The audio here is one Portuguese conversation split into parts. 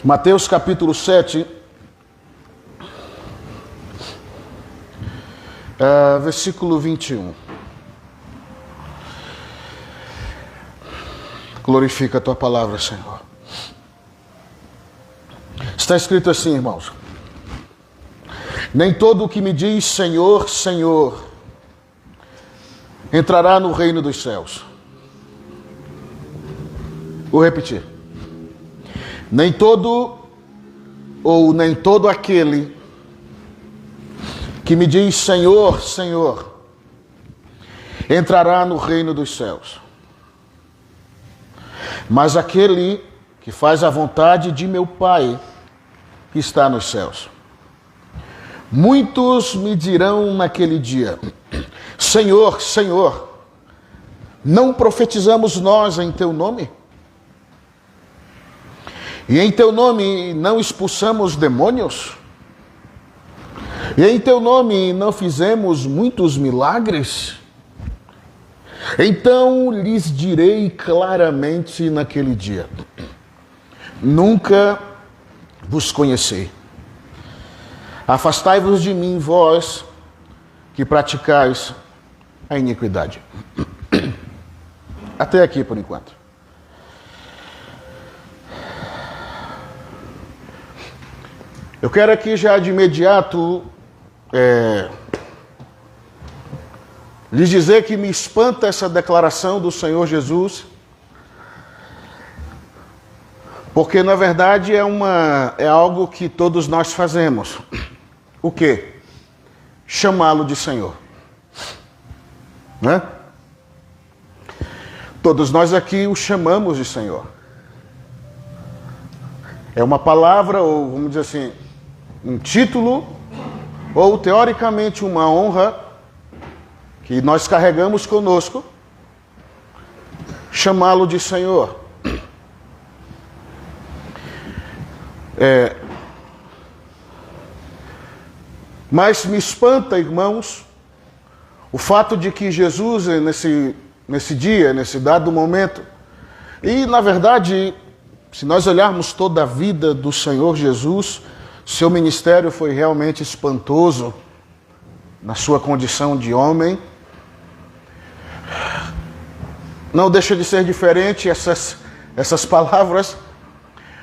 Mateus capítulo 7, versículo 21. Glorifica a tua palavra, Senhor. Está escrito assim, irmãos: nem todo o que me diz Senhor, Senhor, entrará no reino dos céus. Vou repetir. Nem todo aquele que me diz Senhor, Senhor, entrará no reino dos céus. Mas aquele que faz a vontade de meu Pai que está nos céus. Muitos me dirão naquele dia: Senhor, Senhor, não profetizamos nós em teu nome? E em teu nome não expulsamos demônios? E em teu nome não fizemos muitos milagres? Então lhes direi claramente naquele dia: nunca vos conheci. Afastai-vos de mim, vós que praticais a iniquidade. Até aqui por enquanto. Eu quero aqui já de imediato lhes dizer que me espanta essa declaração do Senhor Jesus, porque na verdade é algo que todos nós fazemos. O quê? Chamá-lo de Senhor. Né? Todos nós aqui o chamamos de Senhor. É uma palavra, ou vamos dizer assim, um título, ou teoricamente uma honra que nós carregamos conosco, chamá-lo de Senhor. Mas me espanta, irmãos, o fato de que Jesus, nesse dia, nesse dado momento, e na verdade, se nós olharmos toda a vida do Senhor Jesus, seu ministério foi realmente espantoso na sua condição de homem. Não deixa de ser diferente essas palavras,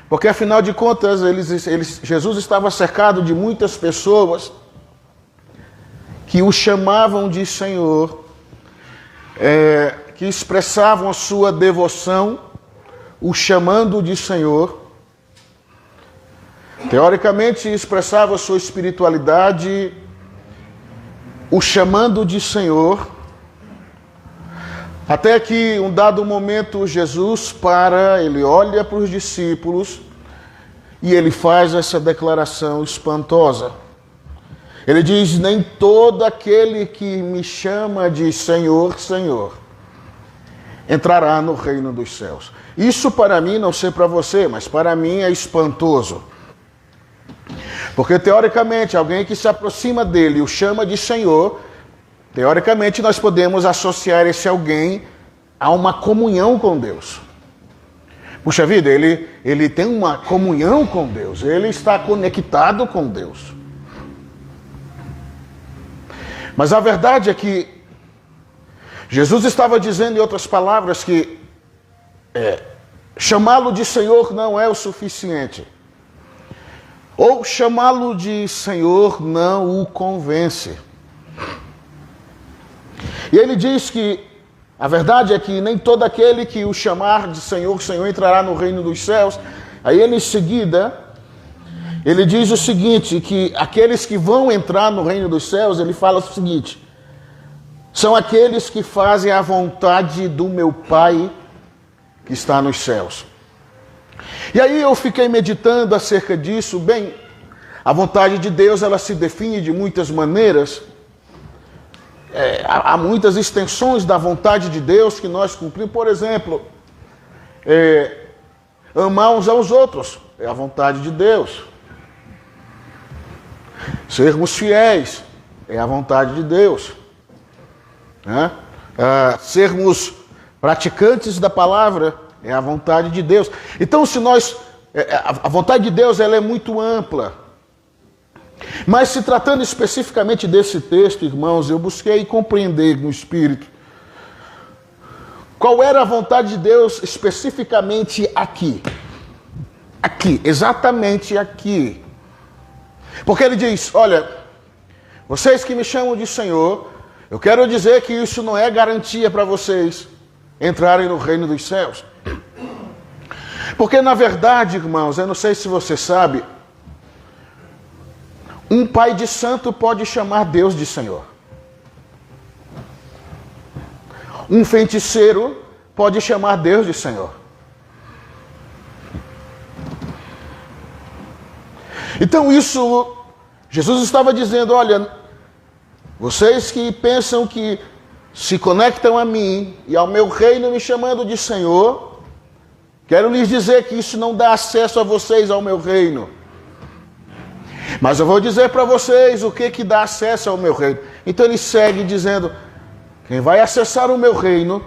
porque afinal de contas Jesus estava cercado de muitas pessoas que o chamavam de Senhor, que expressavam a sua devoção, o chamando de Senhor. Teoricamente expressava a sua espiritualidade, o chamando de Senhor, até que um dado momento Jesus ele olha para os discípulos e ele faz essa declaração espantosa. Ele diz: nem todo aquele que me chama de Senhor, Senhor, entrará no reino dos céus. Isso para mim, não sei para você, mas para mim é espantoso. Porque teoricamente alguém que se aproxima dele e o chama de Senhor, teoricamente nós podemos associar esse alguém a uma comunhão com Deus. Puxa vida, ele tem uma comunhão com Deus, ele está conectado com Deus. Mas a verdade é que Jesus estava dizendo, em outras palavras, que chamá-lo de Senhor não é o suficiente. Ou chamá-lo de Senhor não o convence. E ele diz que a verdade é que nem todo aquele que o chamar de Senhor, Senhor entrará no reino dos céus. Aí ele em seguida, ele diz o seguinte, que aqueles que vão entrar no reino dos céus, ele fala o seguinte: são aqueles que fazem a vontade do meu Pai que está nos céus. E aí eu fiquei meditando acerca disso. Bem, a vontade de Deus, ela se define de muitas maneiras. Há muitas extensões da vontade de Deus que nós cumprimos. Por exemplo, amar uns aos outros é a vontade de Deus. Sermos fiéis é a vontade de Deus. Sermos praticantes da palavra é a vontade de Deus. Então, se nós a vontade de Deus ela é muito ampla. Mas se tratando especificamente desse texto, irmãos, eu busquei compreender no Espírito qual era a vontade de Deus especificamente aqui. Aqui, exatamente aqui. Porque ele diz, olha, vocês que me chamam de Senhor, eu quero dizer que isso não é garantia para vocês entrarem no reino dos céus. Porque na verdade, irmãos, eu não sei se você sabe, um pai de santo pode chamar Deus de Senhor. Um feiticeiro pode chamar Deus de Senhor. Então isso, Jesus estava dizendo, olha, vocês que pensam que se conectam a mim e ao meu reino me chamando de Senhor, quero lhes dizer que isso não dá acesso a vocês ao meu reino. Mas eu vou dizer para vocês o que dá acesso ao meu reino. Então ele segue dizendo, quem vai acessar o meu reino,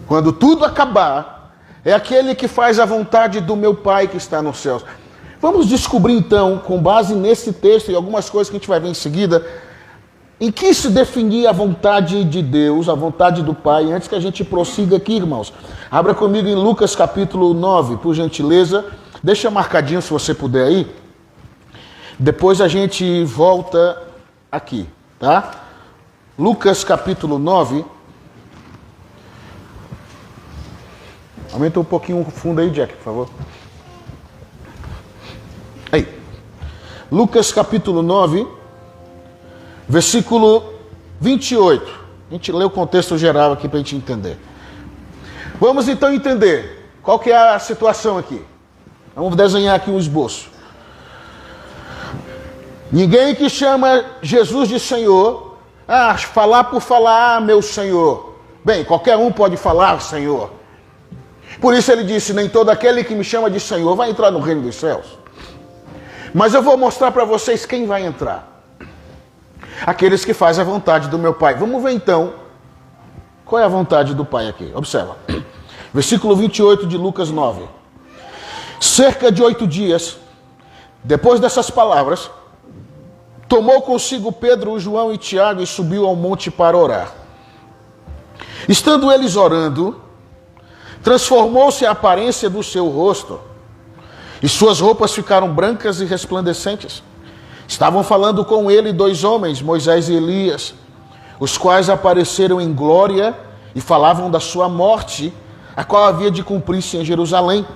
quando tudo acabar, é aquele que faz a vontade do meu Pai que está nos céus. Vamos descobrir então, com base nesse texto e algumas coisas que a gente vai ver em seguida, em que se definia a vontade de Deus, a vontade do Pai, antes que a gente prossiga aqui, irmãos. Abra comigo em Lucas capítulo 9, por gentileza. Deixa marcadinho se você puder aí. Depois a gente volta aqui, tá? Lucas capítulo 9. Aumenta um pouquinho o fundo aí, Jack, por favor. Aí. Lucas capítulo 9, versículo 28. A gente lê o contexto geral aqui para a gente entender. Vamos então entender qual que é a situação aqui. Vamos desenhar aqui um esboço. Ninguém que chama Jesus de Senhor, falar por falar, meu Senhor. Bem, qualquer um pode falar, Senhor. Por isso ele disse, nem todo aquele que me chama de Senhor vai entrar no reino dos céus. Mas eu vou mostrar para vocês quem vai entrar. Aqueles que fazem a vontade do meu Pai. Vamos ver então, qual é a vontade do Pai aqui. Observa. Versículo 28 de Lucas 9. Cerca de 8 dias, depois dessas palavras, tomou consigo Pedro, João e Tiago e subiu ao monte para orar. Estando eles orando, transformou-se a aparência do seu rosto, e suas roupas ficaram brancas e resplandecentes. Estavam falando com ele 2 homens, Moisés e Elias, os quais apareceram em glória e falavam da sua morte, a qual havia de cumprir-se em Jerusalém.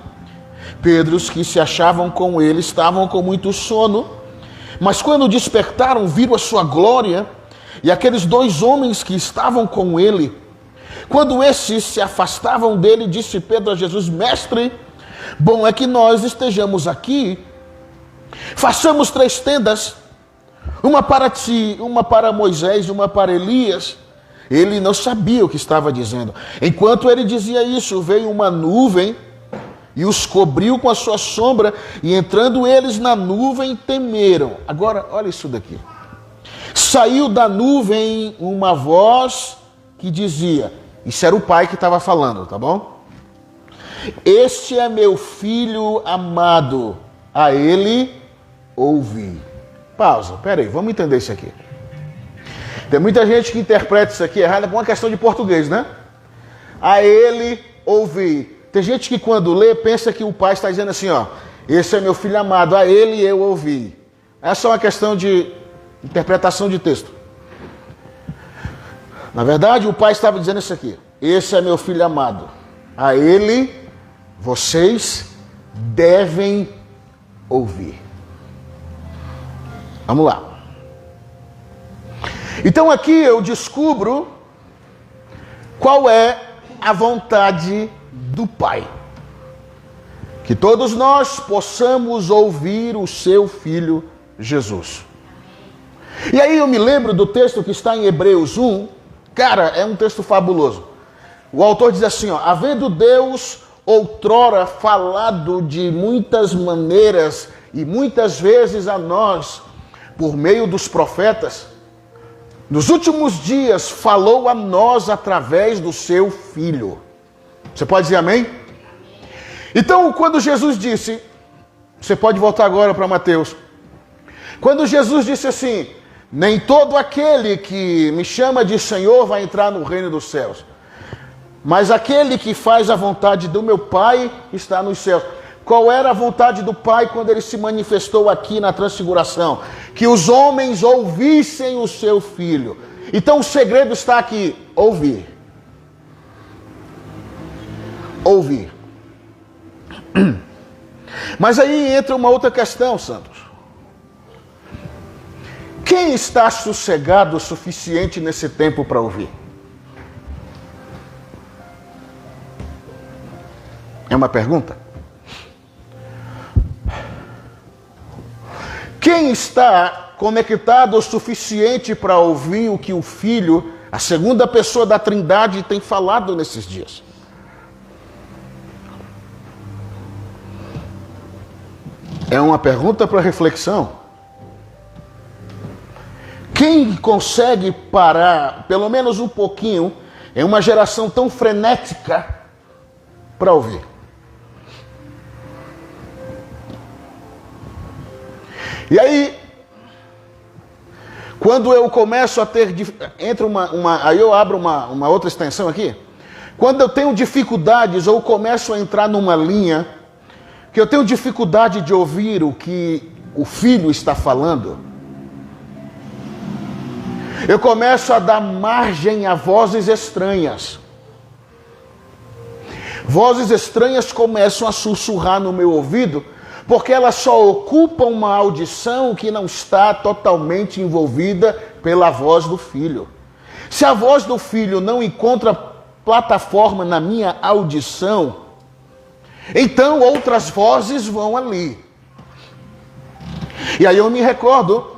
Pedro, os que se achavam com ele, estavam com muito sono, mas quando despertaram, viram a sua glória e aqueles 2 homens que estavam com ele. Quando esses se afastavam dele, disse Pedro a Jesus, Mestre, bom é que nós estejamos aqui. Façamos 3 tendas, uma para ti, uma para Moisés e uma para Elias. Ele não sabia o que estava dizendo. Enquanto ele dizia isso, veio uma nuvem e os cobriu com a sua sombra, e entrando eles na nuvem, temeram. Agora, olha isso daqui. Saiu da nuvem uma voz que dizia, isso era o pai que estava falando, tá bom? Este é meu filho amado, a ele ouvi. Pausa, peraí, vamos entender isso aqui. Tem muita gente que interpreta isso aqui errado por uma questão de português, né? A ele ouvi. Tem gente que quando lê, pensa que o pai está dizendo assim, ó, esse é meu filho amado, a ele eu ouvi. Essa é uma questão de interpretação de texto. Na verdade, o pai estava dizendo isso aqui, esse é meu filho amado, a ele vocês devem ouvir. Vamos lá. Então aqui eu descubro qual é a vontade do Pai. Que todos nós possamos ouvir o seu Filho Jesus. E aí eu me lembro do texto que está em Hebreus 1. Cara, é um texto fabuloso. O autor diz assim, ó, havendo Deus outrora falado de muitas maneiras e muitas vezes a nós, por meio dos profetas, nos últimos dias falou a nós através do seu Filho. Você pode dizer amém? Então, quando Jesus disse, você pode voltar agora para Mateus, quando Jesus disse assim, nem todo aquele que me chama de Senhor vai entrar no reino dos céus, mas aquele que faz a vontade do meu Pai está nos céus. Qual era a vontade do Pai quando ele se manifestou aqui na transfiguração? Que os homens ouvissem o seu Filho. Então o segredo está aqui, ouvir. Ouvir. Mas aí entra uma outra questão, Santos. Quem está sossegado o suficiente nesse tempo para ouvir? É uma pergunta? Quem está conectado o suficiente para ouvir o que o Filho, a segunda pessoa da Trindade, tem falado nesses dias? É uma pergunta para reflexão. Quem consegue parar, pelo menos um pouquinho, em uma geração tão frenética, para ouvir? E aí, quando eu começo a ter, entra aí eu abro uma outra extensão aqui. Quando eu tenho dificuldades ou começo a entrar numa linha, que eu tenho dificuldade de ouvir o que o Filho está falando, eu começo a dar margem a vozes estranhas. Vozes estranhas começam a sussurrar no meu ouvido, porque elas só ocupam uma audição que não está totalmente envolvida pela voz do Filho. Se a voz do Filho não encontra plataforma na minha audição, então outras vozes vão ali. E aí eu me recordo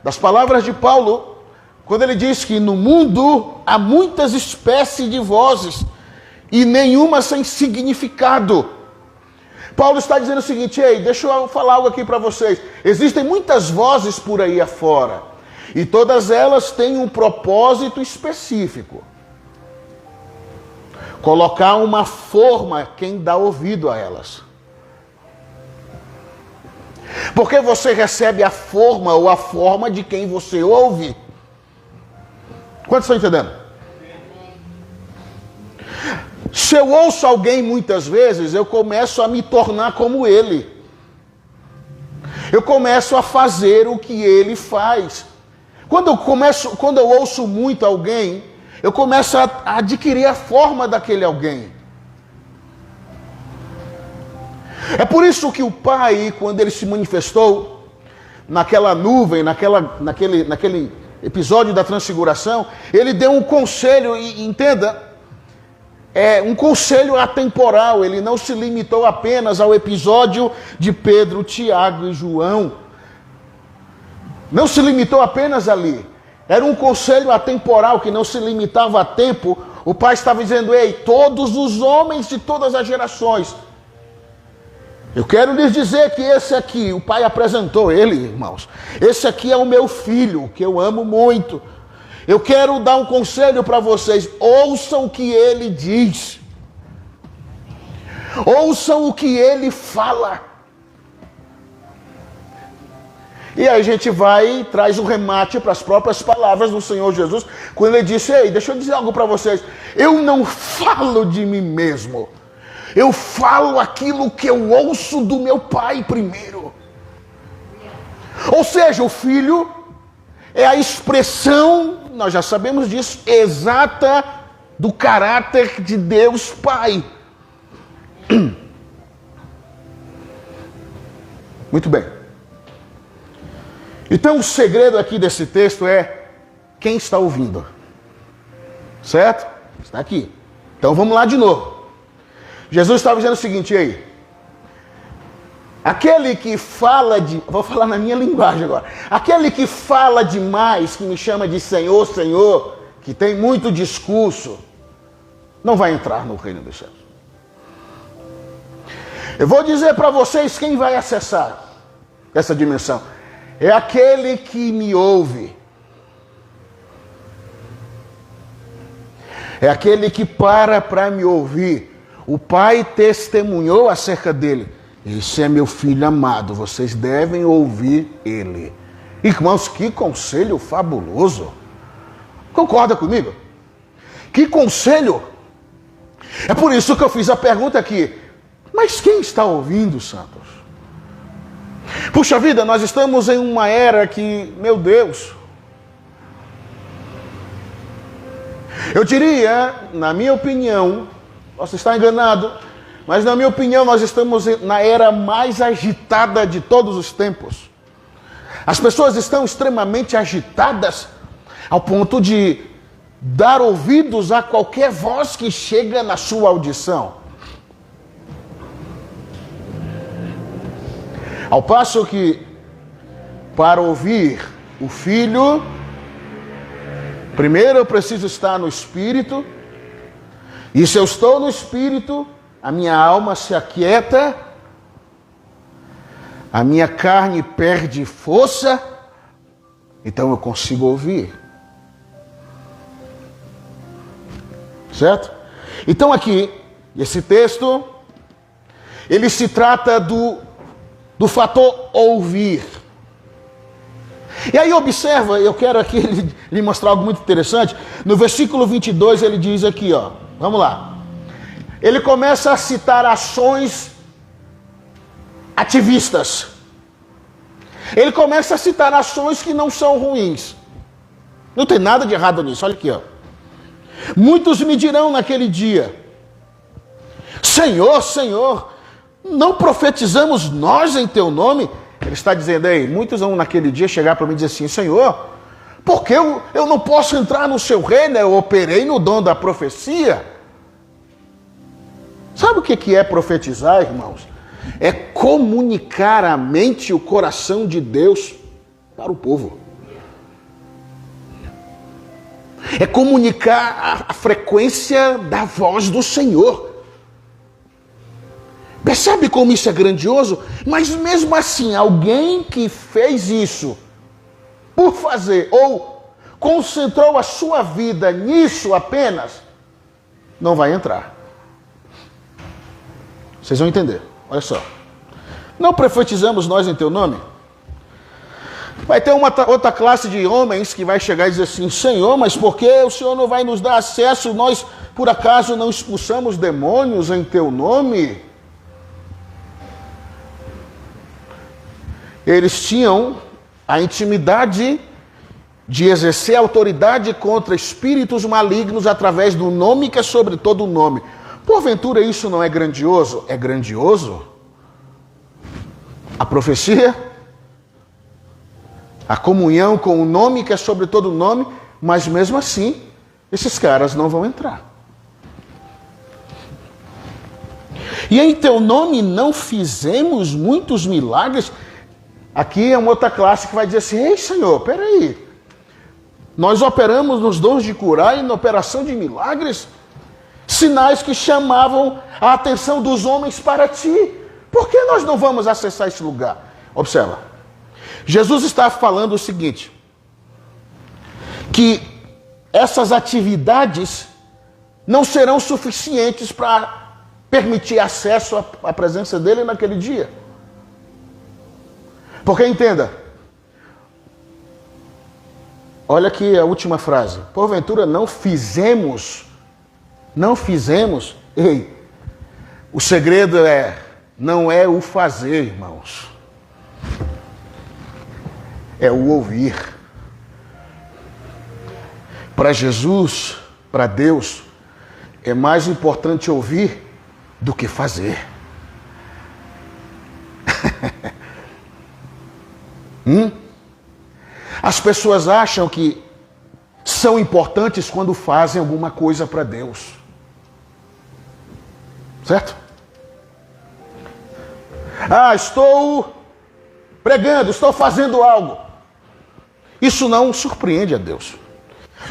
das palavras de Paulo, quando ele diz que no mundo há muitas espécies de vozes e nenhuma sem significado. Paulo está dizendo o seguinte, ei, deixa eu falar algo aqui para vocês. Existem muitas vozes por aí afora, e todas elas têm um propósito específico. Colocar uma forma quem dá ouvido a elas. Porque você recebe a forma ou a forma de quem você ouve. Quantos estão entendendo? Se eu ouço alguém muitas vezes, eu começo a me tornar como ele. Eu começo a fazer o que ele faz. Quando eu ouço muito alguém, eu começo a adquirir a forma daquele alguém. É por isso que o Pai, quando ele se manifestou naquela nuvem, naquele episódio da transfiguração, ele deu um conselho, e entenda, um conselho atemporal. Ele não se limitou apenas ao episódio de Pedro, Tiago e João. Não se limitou apenas ali. Era um conselho atemporal que não se limitava a tempo. O Pai estava dizendo, ei, todos os homens de todas as gerações, eu quero lhes dizer que esse aqui, o Pai apresentou ele, irmãos. Esse aqui é o meu filho, que eu amo muito. Eu quero dar um conselho para vocês. Ouçam o que ele diz. Ouçam o que ele fala. E aí a gente vai e traz um remate para as próprias palavras do Senhor Jesus, quando ele disse, ei, deixa eu dizer algo para vocês. Eu não falo de mim mesmo. Eu falo aquilo que eu ouço do meu Pai primeiro. Ou seja, o Filho é a expressão, nós já sabemos disso, exata do caráter de Deus Pai. Muito bem. Então o segredo aqui desse texto é quem está ouvindo. Certo? Está aqui. Então vamos lá de novo. Jesus estava dizendo o seguinte, aí. Aquele que fala vou falar na minha linguagem agora. Aquele que fala demais, que me chama de Senhor, Senhor, que tem muito discurso, não vai entrar no reino dos céus. Eu vou dizer para vocês quem vai acessar essa dimensão. É aquele que me ouve. É aquele que para me ouvir. o pai testemunhou acerca dele. Esse é meu filho amado, vocês devem ouvir ele. Irmãos, que conselho fabuloso. Concorda comigo? Que conselho. É por isso que eu fiz a pergunta aqui. Mas quem está ouvindo, Santos? Puxa vida, nós estamos em uma era que, meu Deus, eu diria, na minha opinião, posso estar enganado, mas na minha opinião nós estamos na era mais agitada de todos os tempos. As pessoas estão extremamente agitadas ao ponto de dar ouvidos a qualquer voz que chega na sua audição. Ao passo que, para ouvir o Filho, primeiro eu preciso estar no Espírito, e se eu estou no Espírito, a minha alma se aquieta, a minha carne perde força, então eu consigo ouvir. Certo? Então aqui, esse texto, ele se trata do fator ouvir. E aí observa, eu quero aqui lhe mostrar algo muito interessante. No versículo 22 ele diz aqui, ó, vamos lá. Ele começa a citar ações ativistas. Ele começa a citar ações que não são ruins. Não tem nada de errado nisso, olha aqui, ó. Muitos me dirão naquele dia: Senhor, Senhor, não profetizamos nós em teu nome? Ele está dizendo aí, muitos vão naquele dia chegar para mim e dizer assim: Senhor, por que eu não posso entrar no seu reino? Eu operei no dom da profecia. Sabe o que é profetizar, irmãos? É comunicar a mente e o coração de Deus para o povo. É comunicar a frequência da voz do Senhor. Percebe como isso é grandioso? Mas mesmo assim, alguém que fez isso por fazer ou concentrou a sua vida nisso apenas, não vai entrar. Vocês vão entender. Olha só. Não profetizamos nós em teu nome? Vai ter uma outra classe de homens que vai chegar e dizer assim: Senhor, mas por que o Senhor não vai nos dar acesso? Nós, por acaso, não expulsamos demônios em teu nome? Eles tinham a intimidade de exercer autoridade contra espíritos malignos através do nome que é sobre todo nome. Porventura isso não é grandioso? É grandioso? A profecia, a comunhão com o nome que é sobre todo nome, mas mesmo assim, esses caras não vão entrar. E em teu nome não fizemos muitos milagres? Aqui é uma outra classe que vai dizer assim: ei, Senhor, peraí, nós operamos nos dons de curar e na operação de milagres, sinais que chamavam a atenção dos homens para ti. Por que nós não vamos acessar esse lugar? Observa. Jesus está falando o seguinte: que essas atividades não serão suficientes para permitir acesso à presença dele naquele dia. Porque entenda, olha aqui a última frase: porventura não fizemos, ei, o segredo não é o fazer, irmãos, é o ouvir. Para Jesus, para Deus, é mais importante ouvir do que fazer. As pessoas acham que são importantes quando fazem alguma coisa para Deus. Certo? Ah, estou pregando, estou fazendo algo. Isso não surpreende a Deus.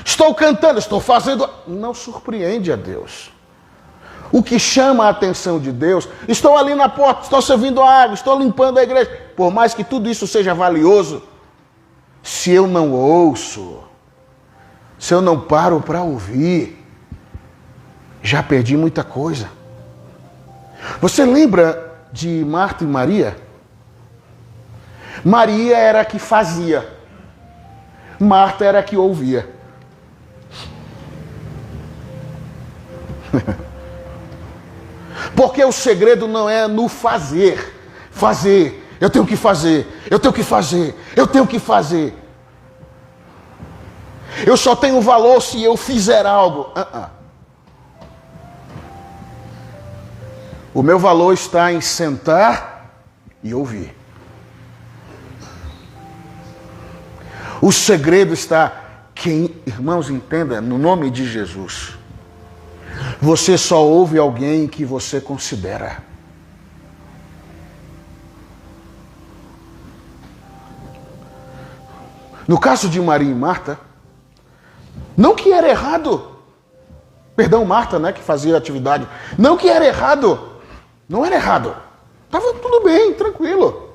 Estou cantando, estou fazendo... Não surpreende a Deus. O que chama a atenção de Deus: estou ali na porta, estou servindo água, estou limpando a igreja. Por mais que tudo isso seja valioso, se eu não ouço, se eu não paro para ouvir, já perdi muita coisa. Você lembra de Marta e Maria? Maria era a que fazia. Marta era a que ouvia. Porque o segredo não é no fazer. Fazer. Eu tenho que fazer. Eu tenho que fazer. Eu tenho que fazer. Eu só tenho valor se eu fizer algo. O meu valor está em sentar e ouvir. O segredo está, irmãos, entenda, no nome de Jesus. Você só ouve alguém que você considera. No caso de Maria e Marta, não que era errado. Perdão, Marta, né, que fazia a atividade. Não que era errado. Não era errado. Estava tudo bem, tranquilo.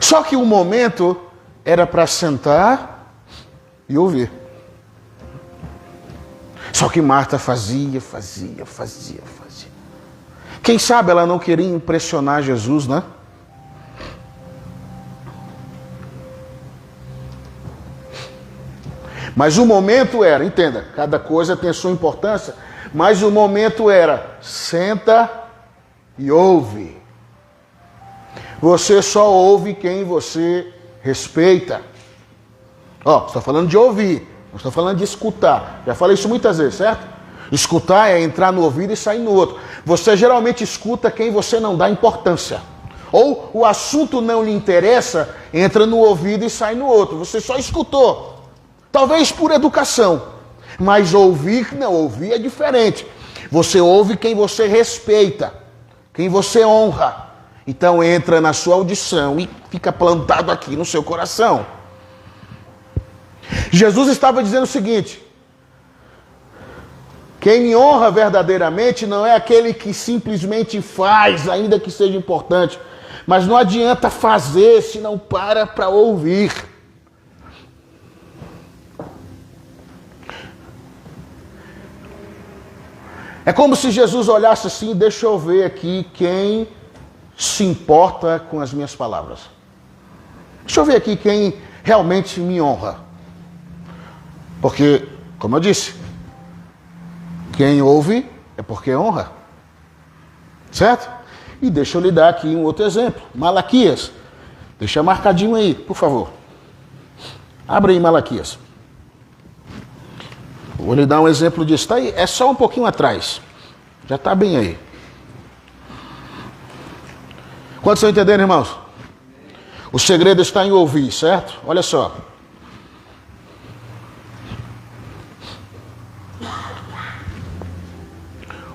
Só que o momento era para sentar e ouvir. Só que Marta fazia. Quem sabe ela não queria impressionar Jesus, né? Mas o momento era, entenda, cada coisa tem a sua importância, mas o momento era, senta e ouve. Você só ouve quem você respeita. Estou falando de ouvir, não estou falando de escutar. Já falei isso muitas vezes, certo? Escutar é entrar no ouvido e sair no outro. Você geralmente escuta quem você não dá importância. Ou o assunto não lhe interessa, entra no ouvido e sai no outro. Você só escutou. Talvez por educação. Mas ouvir, não, ouvir é diferente. Você ouve quem você respeita, quem você honra. Então entra na sua audição e fica plantado aqui no seu coração. Jesus estava dizendo o seguinte: quem me honra verdadeiramente não é aquele que simplesmente faz, ainda que seja importante. Mas não adianta fazer se não para ouvir. É como se Jesus olhasse assim, deixa eu ver aqui quem se importa com as minhas palavras. Deixa eu ver aqui quem realmente me honra. Porque, como eu disse, quem ouve é porque honra. Certo? E deixa eu lhe dar aqui um outro exemplo. Malaquias. Deixa marcadinho aí, por favor. Abre aí Malaquias. Vou lhe dar um exemplo disso. Está aí, é só um pouquinho atrás. Já está bem aí. Quantos estão entendendo, irmãos? O segredo está em ouvir, certo? Olha só.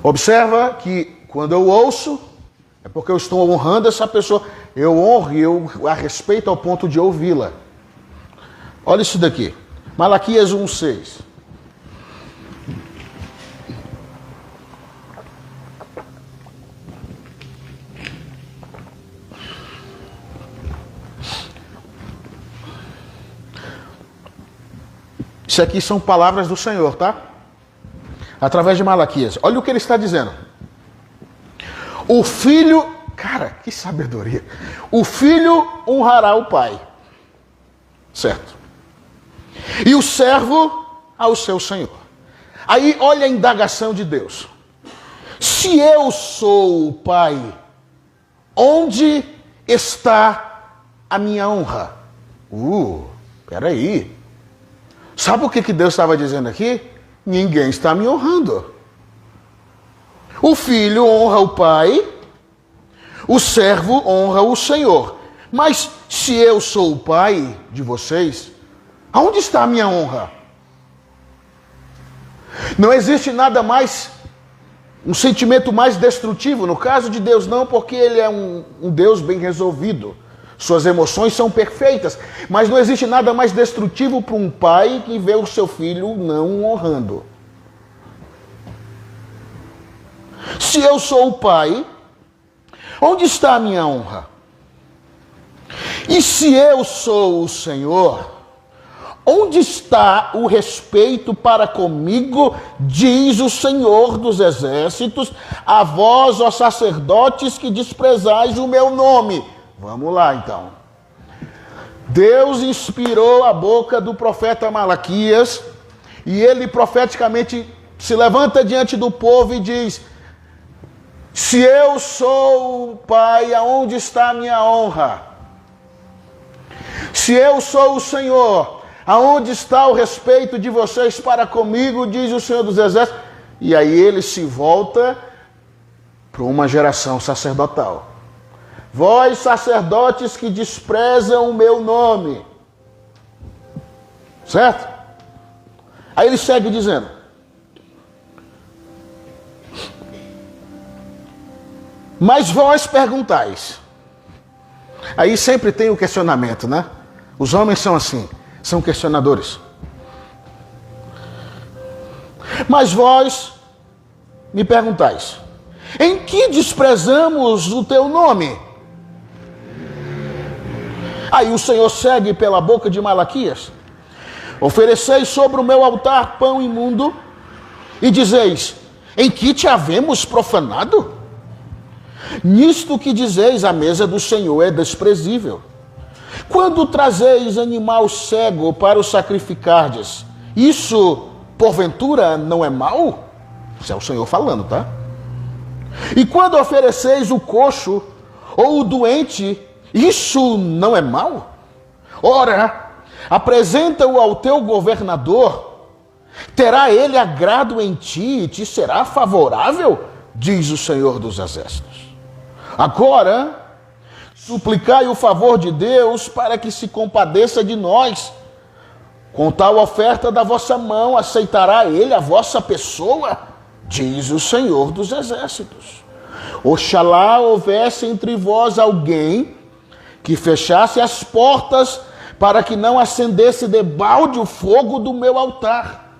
Observa que quando eu ouço, é porque eu estou honrando essa pessoa. Eu honro e eu a respeito ao ponto de ouvi-la. Olha isso daqui. Malaquias 1:6. Isso aqui são palavras do Senhor, tá? Através de Malaquias. Olha o que ele está dizendo. O filho... Cara, que sabedoria. O filho honrará o pai. Certo. E o servo ao seu senhor. Aí, olha a indagação de Deus. Se eu sou o pai, onde está a minha honra? Peraí. Sabe o que Deus estava dizendo aqui? Ninguém está me honrando. O filho honra o pai, o servo honra o senhor. Mas se eu sou o pai de vocês, aonde está a minha honra? Não existe nada mais, um sentimento mais destrutivo. No caso de Deus não, porque ele é um Deus bem resolvido. Suas emoções são perfeitas, mas não existe nada mais destrutivo para um pai que vê o seu filho não honrando. Se eu sou o pai, onde está a minha honra? E se eu sou o Senhor, Onde está o respeito para comigo, diz o Senhor dos Exércitos, a vós, ó sacerdotes, que desprezais o meu nome? Vamos lá, então. Deus inspirou a boca do profeta Malaquias, e ele profeticamente se levanta diante do povo e diz: se eu sou o Pai, aonde está a minha honra? Se eu sou o Senhor, aonde está o respeito de vocês para comigo, diz o Senhor dos Exércitos? E aí ele se volta para uma geração sacerdotal. Vós, sacerdotes que desprezam o meu nome. Certo? Aí ele segue dizendo: mas vós perguntais. Aí sempre tem o questionamento, né? Os homens são assim, são questionadores. Mas vós me perguntais: em que desprezamos o teu nome? Aí o Senhor segue pela boca de Malaquias: ofereceis sobre o meu altar pão imundo e dizeis: em que te havemos profanado? Nisto que dizeis, a mesa do Senhor é desprezível. Quando trazeis animal cego para o sacrificardes, isso porventura não é mal? Isso é o Senhor falando, tá? E quando ofereceis o coxo ou o doente, isso não é mal? Ora, apresenta-o ao teu governador, terá ele agrado em ti e te será favorável, diz o Senhor dos Exércitos. Agora, suplicai o favor de Deus para que se compadeça de nós. Com tal oferta da vossa mão, aceitará ele a vossa pessoa, diz o Senhor dos Exércitos. Oxalá houvesse entre vós alguém que fechasse as portas para que não acendesse debalde o fogo do meu altar.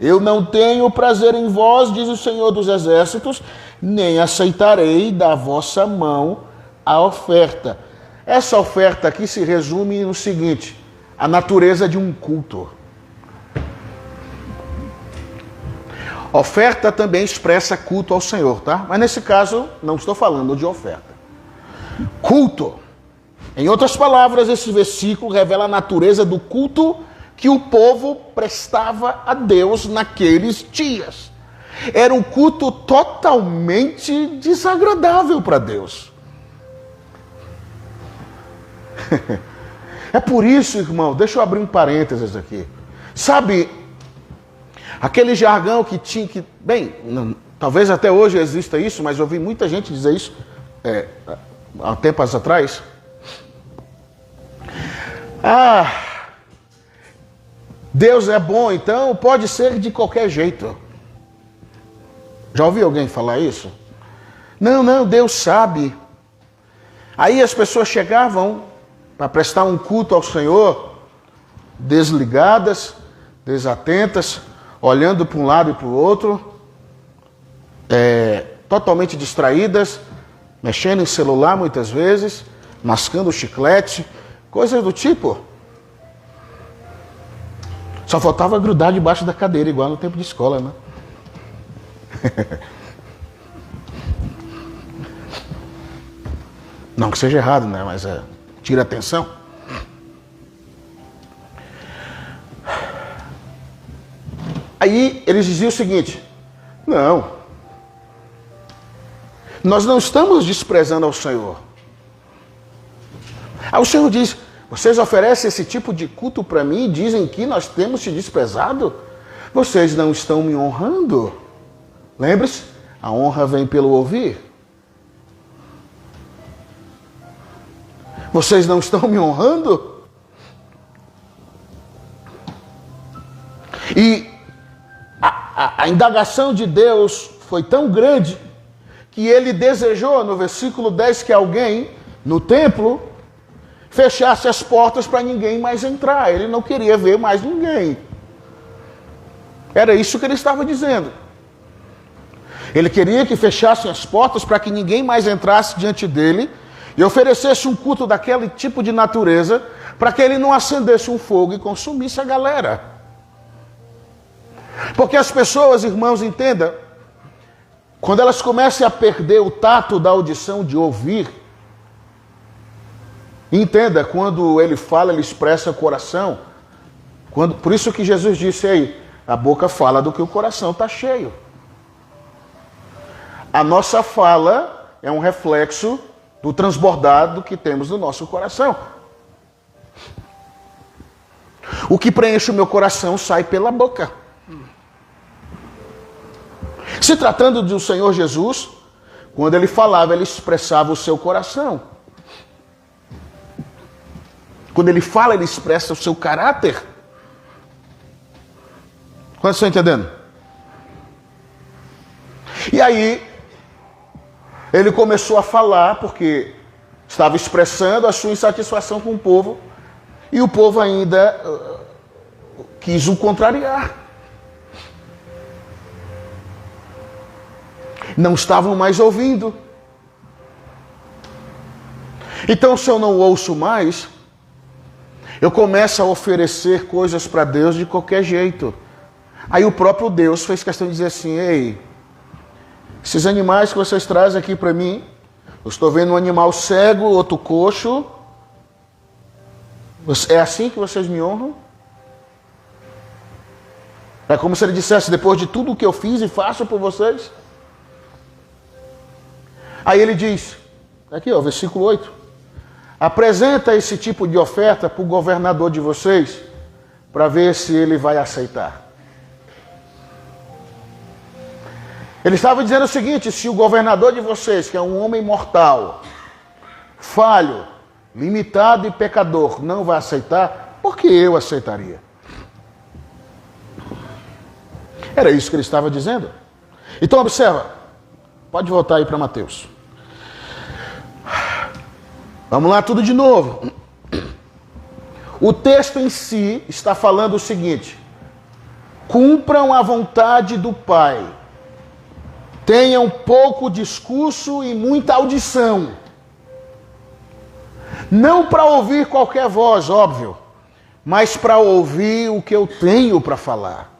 Eu não tenho prazer em vós, diz o Senhor dos Exércitos, nem aceitarei da vossa mão a oferta. Essa oferta aqui se resume no seguinte: a natureza de um culto. Oferta também expressa culto ao Senhor, tá? Mas nesse caso, não estou falando de oferta. Culto. Em outras palavras, esse versículo revela a natureza do culto que o povo prestava a Deus naqueles dias. Era um culto totalmente desagradável para Deus. É por isso, irmão, deixa eu abrir um parênteses aqui. Sabe, aquele jargão que tinha que... Bem, não, talvez até hoje exista isso, mas eu ouvi muita gente dizer isso há tempos atrás. Deus é bom, então pode ser de qualquer jeito. Já ouviu alguém falar isso? Não, Deus sabe. Aí as pessoas chegavam para prestar um culto ao Senhor, desligadas, desatentas, olhando para um lado e para o outro, totalmente distraídas, mexendo em celular muitas vezes, mascando chiclete, coisas do tipo. Só faltava grudar debaixo da cadeira, igual no tempo de escola, né? Não que seja errado, né? Mas tira a atenção. Aí eles diziam o seguinte: não, nós não estamos desprezando ao Senhor. Aí o Senhor diz: vocês oferecem esse tipo de culto para mim e dizem que nós temos te desprezado? Vocês não estão me honrando. Lembre-se, a honra vem pelo ouvir. Vocês não estão me honrando? E a indagação de Deus foi tão grande que ele desejou, no versículo 10, que alguém no templo fechasse as portas para ninguém mais entrar. Ele não queria ver mais ninguém. Era isso que ele estava dizendo. Ele queria que fechassem as portas para que ninguém mais entrasse diante dele e oferecesse um culto daquele tipo de natureza, para que ele não acendesse um fogo e consumisse a galera. Porque as pessoas, irmãos, entenda, quando elas começam a perder o tato da audição de ouvir, entenda, quando ele fala, ele expressa o coração. Por isso que Jesus disse aí, a boca fala do que o coração está cheio. A nossa fala é um reflexo do transbordado que temos no nosso coração. O que preenche o meu coração sai pela boca. Se tratando do Senhor Jesus, quando ele falava, ele expressava o seu coração. Quando ele fala, ele expressa o seu caráter. Quantos estão entendendo? E aí, ele começou a falar, porque estava expressando a sua insatisfação com o povo, e o povo ainda quis o contrariar. Não estavam mais ouvindo. Então, se eu não ouço mais, eu começo a oferecer coisas para Deus de qualquer jeito. Aí o próprio Deus fez questão de dizer assim, ei, esses animais que vocês trazem aqui para mim, eu estou vendo um animal cego, outro coxo, é assim que vocês me honram? É como se ele dissesse, depois de tudo o que eu fiz e faço por vocês? Aí ele diz, aqui ó, versículo 8, apresenta esse tipo de oferta para o governador de vocês, para ver se ele vai aceitar. Ele estava dizendo o seguinte, se o governador de vocês, que é um homem mortal, falho, limitado e pecador, não vai aceitar, por que eu aceitaria? Era isso que ele estava dizendo. Então observa, pode voltar aí para Mateus. Vamos lá, tudo de novo. O texto em si está falando o seguinte, cumpram a vontade do Pai. Tenham pouco discurso e muita audição. Não para ouvir qualquer voz, óbvio, mas para ouvir o que eu tenho para falar.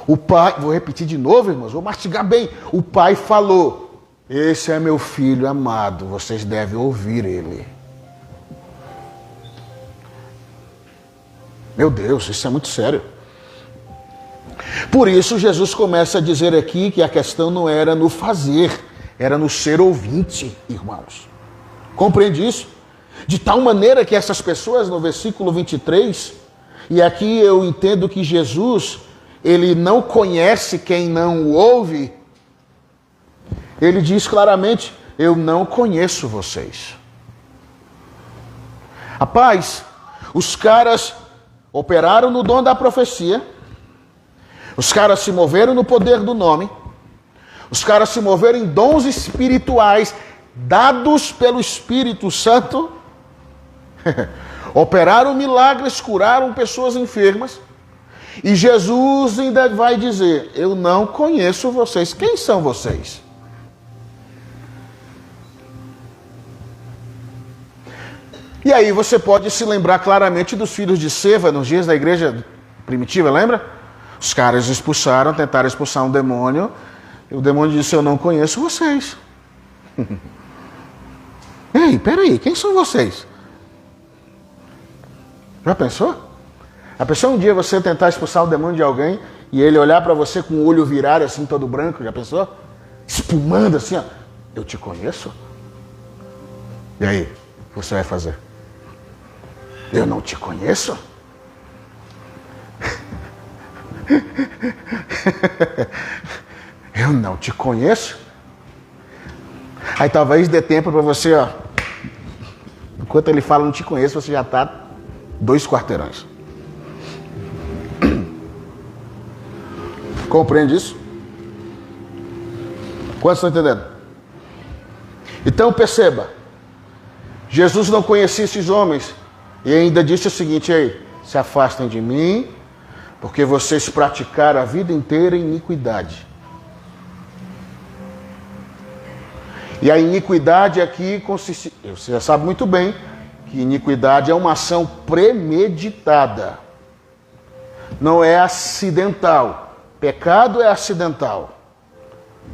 O Pai, vou repetir de novo, irmãos, vou mastigar bem. O Pai falou, esse é meu filho amado, vocês devem ouvir ele. Meu Deus, isso é muito sério. Por isso, Jesus começa a dizer aqui que a questão não era no fazer, era no ser ouvinte, irmãos. Compreende isso? De tal maneira que essas pessoas, no versículo 23, e aqui eu entendo que Jesus, ele não conhece quem não o ouve, ele diz claramente, eu não conheço vocês. Rapaz, os caras operaram no dom da profecia, os caras se moveram no poder do nome, os caras se moveram em dons espirituais dados pelo Espírito Santo, operaram milagres, curaram pessoas enfermas, e Jesus ainda vai dizer, eu não conheço vocês. Quem são vocês? E aí você pode se lembrar claramente dos filhos de Seva nos dias da igreja primitiva, lembra? Os caras expulsaram, tentaram expulsar um demônio, e o demônio disse, eu não conheço vocês. Ei, peraí, quem são vocês? Já pensou? A pessoa um dia você tentar expulsar o demônio de alguém, e ele olhar para você com o olho virado assim, todo branco, já pensou? Espumando assim, ó, eu te conheço? E aí, o que você vai fazer? Eu não te conheço? Eu não te conheço? Aí talvez dê tempo para você, ó. Enquanto ele fala não te conheço, você já está 2 quarteirões. Compreende isso? Quantos estão entendendo? Então perceba, Jesus não conhecia esses homens e ainda disse o seguinte aí, se afastem de mim, porque vocês praticaram a vida inteira iniquidade. E a iniquidade aqui consiste, você já sabe muito bem, que iniquidade é uma ação premeditada. Não é acidental. Pecado é acidental.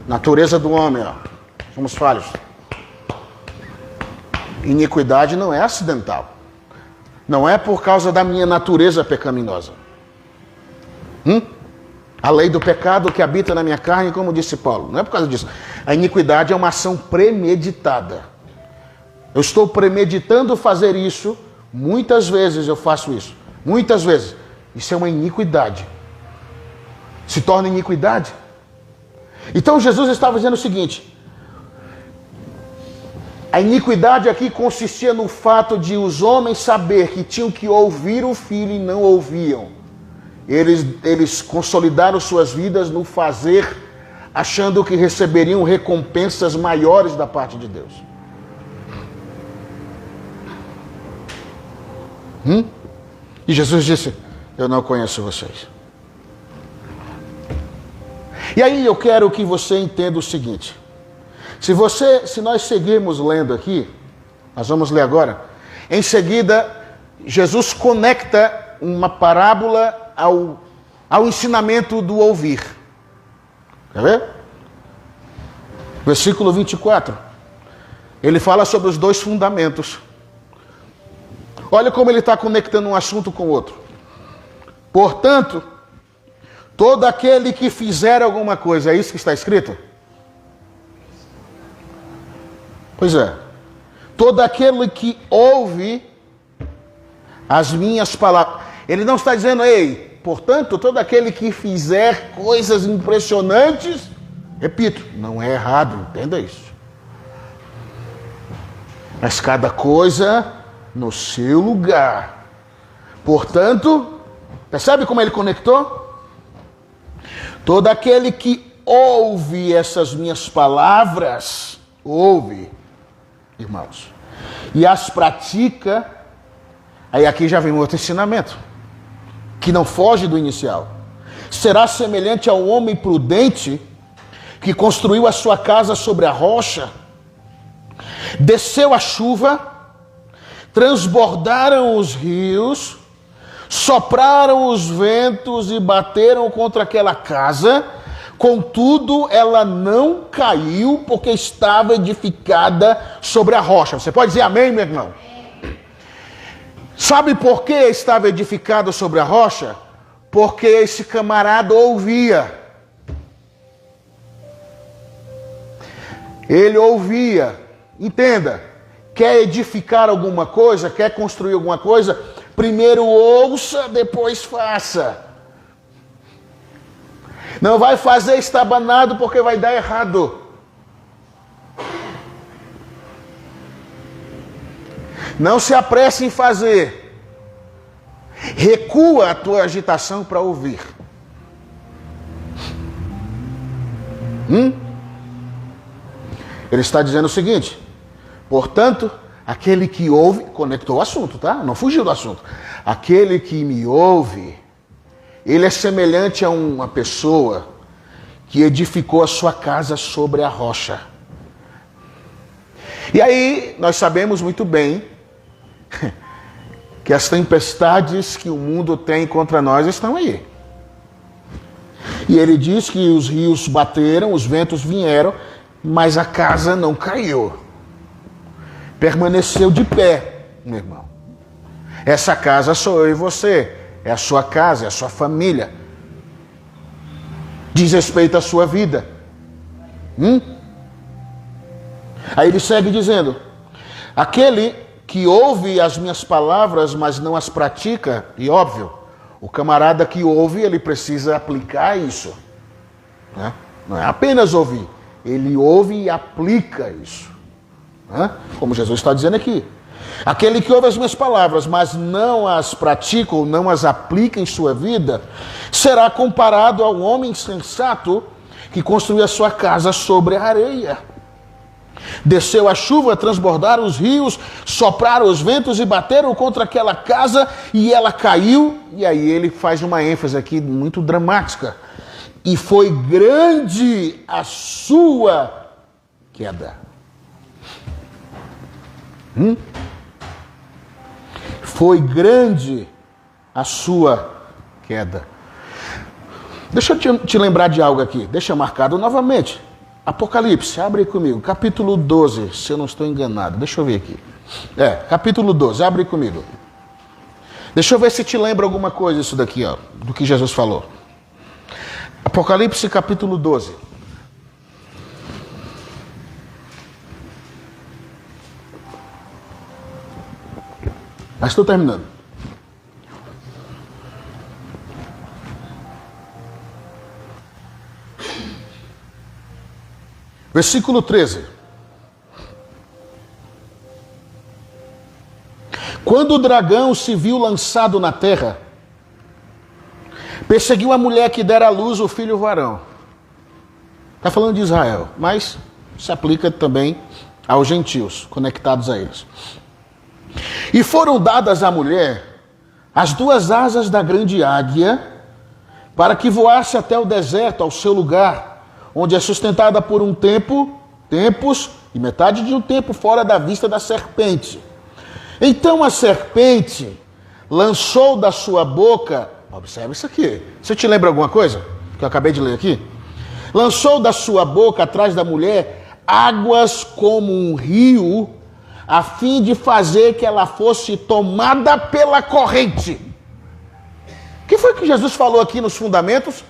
Natureza do homem, ó. Somos falhos. Iniquidade não é acidental. Não é por causa da minha natureza pecaminosa. A lei do pecado que habita na minha carne, como disse Paulo. Não é por causa disso. A iniquidade é uma ação premeditada. Eu estou premeditando fazer isso. Muitas vezes eu faço isso. Muitas vezes. Isso é uma iniquidade. Se torna iniquidade. Então Jesus estava dizendo o seguinte: a iniquidade aqui consistia no fato de os homens saber que tinham que ouvir o Filho e não ouviam. Eles consolidaram suas vidas no fazer, achando que receberiam recompensas maiores da parte de Deus. E Jesus disse: eu não conheço vocês. E aí eu quero que você entenda o seguinte. Se nós seguirmos lendo aqui, nós vamos ler agora. Em seguida, Jesus conecta uma parábola ao ensinamento do ouvir. Quer ver? Versículo 24. Ele fala sobre os dois fundamentos. Olha como ele está conectando um assunto com o outro. Portanto, todo aquele que fizer alguma coisa, é isso que está escrito? Pois é. Todo aquele que ouve as minhas palavras. Ele não está dizendo, ei, portanto, todo aquele que fizer coisas impressionantes, repito, não é errado, entenda isso. Mas cada coisa no seu lugar. Portanto, percebe como ele conectou? Todo aquele que ouve essas minhas palavras, ouve, irmãos, e as pratica, aí aqui já vem outro ensinamento, que não foge do inicial. Será semelhante ao homem prudente que construiu a sua casa sobre a rocha, desceu a chuva, transbordaram os rios, sopraram os ventos e bateram contra aquela casa, contudo ela não caiu porque estava edificada sobre a rocha. Você pode dizer amém, meu irmão? Sabe por que estava edificada sobre a rocha? Porque esse camarada ouvia. Ele ouvia. Entenda, quer edificar alguma coisa, quer construir alguma coisa, primeiro ouça, depois faça. Não vai fazer estabanado porque vai dar errado. Não se apresse em fazer. Recua a tua agitação para ouvir. Ele está dizendo o seguinte: portanto, aquele que ouve, conectou o assunto, tá? Não fugiu do assunto. Aquele que me ouve, ele é semelhante a uma pessoa que edificou a sua casa sobre a rocha. E aí, nós sabemos muito bem que as tempestades que o mundo tem contra nós estão aí. E ele diz que os rios bateram, os ventos vieram, mas a casa não caiu. Permaneceu de pé, meu irmão. Essa casa sou eu e você. É a sua casa, é a sua família. Diz respeito à sua vida. Aí ele segue dizendo: aquele que ouve as minhas palavras, mas não as pratica, e óbvio, o camarada que ouve, ele precisa aplicar isso. Né? Não é apenas ouvir. Ele ouve e aplica isso. Né? Como Jesus está dizendo aqui. Aquele que ouve as minhas palavras, mas não as pratica ou não as aplica em sua vida, será comparado ao homem insensato que construiu a sua casa sobre a areia. Desceu a chuva, transbordaram os rios, sopraram os ventos e bateram contra aquela casa e ela caiu. E aí ele faz uma ênfase aqui muito dramática. E foi grande a sua queda. foi grande a sua queda. Deixa eu te lembrar de algo aqui. Deixa marcado novamente. Apocalipse, abre aí comigo. Capítulo 12, se eu não estou enganado. Deixa eu ver aqui. Capítulo 12, abre aí comigo. Deixa eu ver se te lembra alguma coisa isso daqui, ó, do que Jesus falou. Apocalipse, capítulo 12. Mas estou terminando. Versículo 13. Quando o dragão se viu lançado na terra, perseguiu a mulher que dera à luz o filho varão. Está falando de Israel, mas se aplica também aos gentios, conectados a eles. E foram dadas à mulher as duas asas da grande águia, para que voasse até o deserto, ao seu lugar, onde é sustentada por um tempos, e metade de um tempo fora da vista da serpente. Então a serpente lançou da sua boca, observe isso aqui, você te lembra alguma coisa que eu acabei de ler aqui? Lançou da sua boca, atrás da mulher, águas como um rio, a fim de fazer que ela fosse tomada pela corrente. O que foi que Jesus falou aqui nos fundamentos?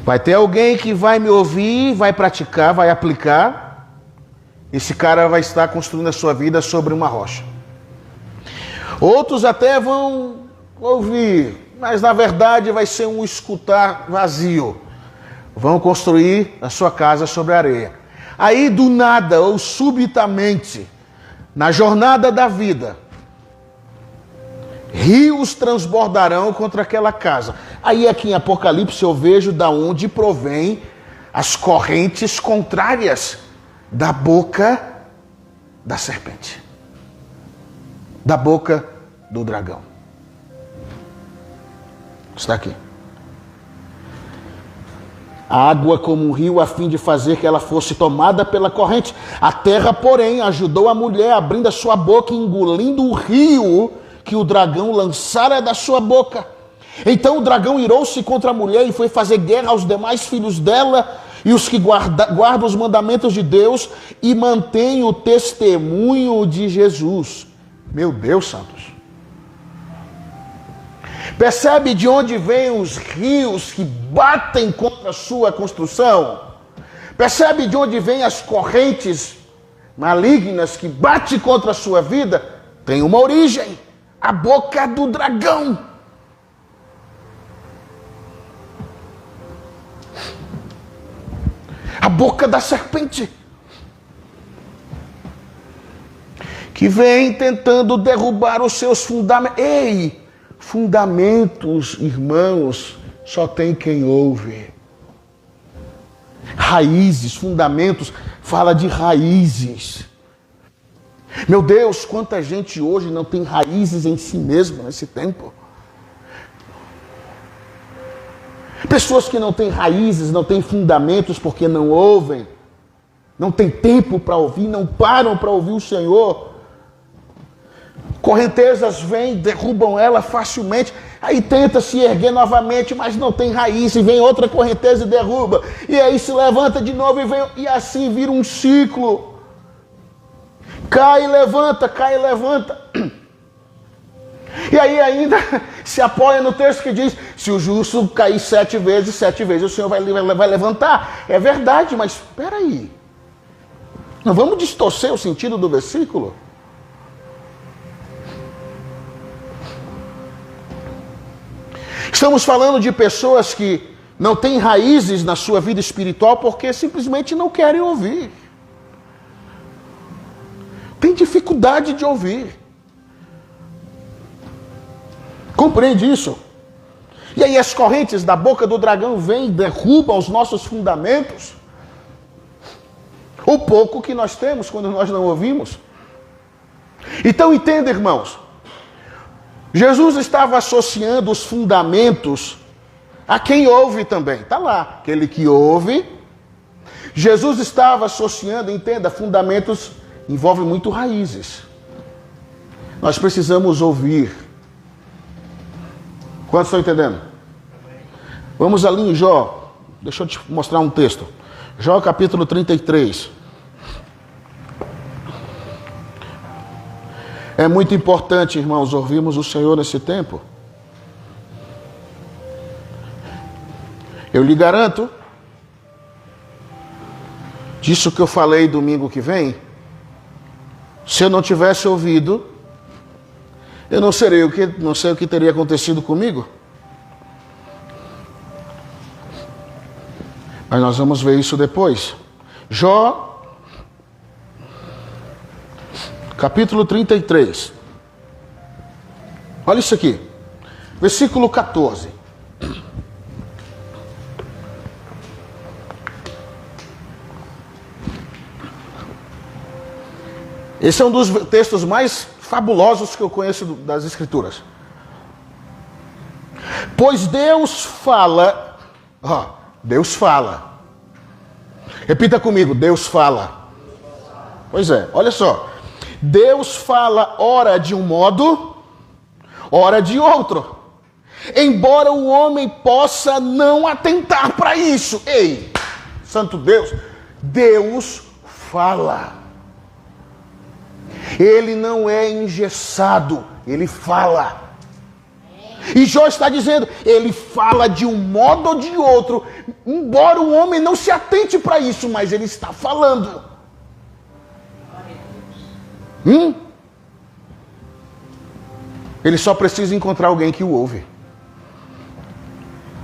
Vai ter alguém que vai me ouvir, vai praticar, vai aplicar. Esse cara vai estar construindo a sua vida sobre uma rocha. Outros até vão ouvir, mas na verdade vai ser um escutar vazio. Vão construir a sua casa sobre a areia. Aí do nada ou subitamente, na jornada da vida, rios transbordarão contra aquela casa. Aí aqui em Apocalipse eu vejo da onde provém as correntes contrárias da boca da serpente, da boca do dragão. Está aqui. A água como um rio, a fim de fazer que ela fosse tomada pela corrente. A terra, porém, ajudou a mulher, abrindo a sua boca e engolindo o rio que o dragão lançara da sua boca. Então o dragão irou-se contra a mulher e foi fazer guerra aos demais filhos dela e os que guardam os mandamentos de Deus e mantêm o testemunho de Jesus. Meu Deus, santos. Percebe de onde vêm os rios que batem contra a sua construção? Percebe de onde vêm as correntes malignas que batem contra a sua vida? Tem uma origem. A boca do dragão. A boca da serpente. Que vem tentando derrubar os seus fundamentos. Ei! Fundamentos, irmãos, só tem quem ouve. Raízes, fundamentos, fala de raízes. Meu Deus, quanta gente hoje não tem raízes em si mesma nesse tempo. Pessoas que não têm raízes, não têm fundamentos porque não ouvem, não tem tempo para ouvir, não param para ouvir o Senhor. Correntezas vêm, derrubam ela facilmente, aí tenta se erguer novamente, mas não tem raiz, e vem outra correnteza e derruba, e aí se levanta de novo e vem, e assim vira um ciclo. Cai e levanta, cai e levanta. E aí ainda se apoia no texto que diz, se o justo cair 7 vezes o Senhor vai levantar. É verdade, mas espera aí. Não vamos distorcer o sentido do versículo? Estamos falando de pessoas que não têm raízes na sua vida espiritual porque simplesmente não querem ouvir. Tem dificuldade de ouvir. Compreende isso? E aí as correntes da boca do dragão vêm e derrubam os nossos fundamentos. O pouco que nós temos quando nós não ouvimos. Então entenda, irmãos. Jesus estava associando os fundamentos a quem ouve também. Está lá, aquele que ouve. Jesus estava associando, entenda, fundamentos envolve muito raízes. Nós precisamos ouvir. Quantos estão entendendo? Vamos ali em Jó. Deixa eu te mostrar um texto. Jó capítulo 33. É muito importante, irmãos, ouvirmos o Senhor nesse tempo. Eu lhe garanto, disso que eu falei domingo que vem, se eu não tivesse ouvido, eu não sei o que teria acontecido comigo. Mas nós vamos ver isso depois. Jó, capítulo 33. Olha isso aqui. Versículo 14. Esse é um dos textos mais fabulosos que eu conheço das Escrituras. Pois Deus fala. Deus fala. Repita comigo, Deus fala. Pois é, olha só. Deus fala ora de um modo, ora de outro. Embora o homem possa não atentar para isso. Ei, santo Deus, Deus fala. Ele não é engessado, ele fala. E Jó está dizendo, ele fala de um modo ou de outro, embora o homem não se atente para isso, mas ele está falando. Ele só precisa encontrar alguém que o ouve.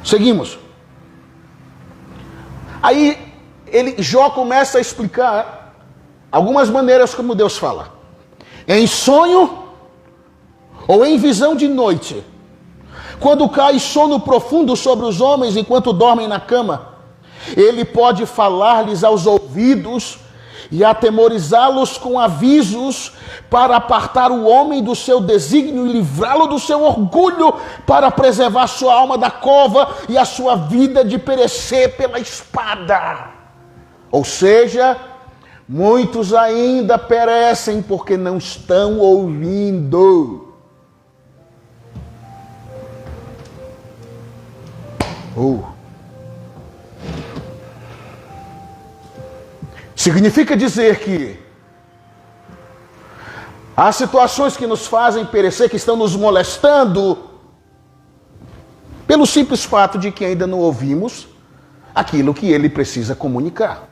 Seguimos. Aí Jó começa a explicar algumas maneiras como Deus fala. Em sonho ou em visão de noite. Quando cai sono profundo sobre os homens enquanto dormem na cama, ele pode falar-lhes aos ouvidos e atemorizá-los com avisos para apartar o homem do seu desígnio e livrá-lo do seu orgulho, para preservar sua alma da cova e a sua vida de perecer pela espada. Ou seja, muitos ainda perecem porque não estão ouvindo. Significa dizer que há situações que nos fazem perecer, que estão nos molestando, pelo simples fato de que ainda não ouvimos aquilo que ele precisa comunicar.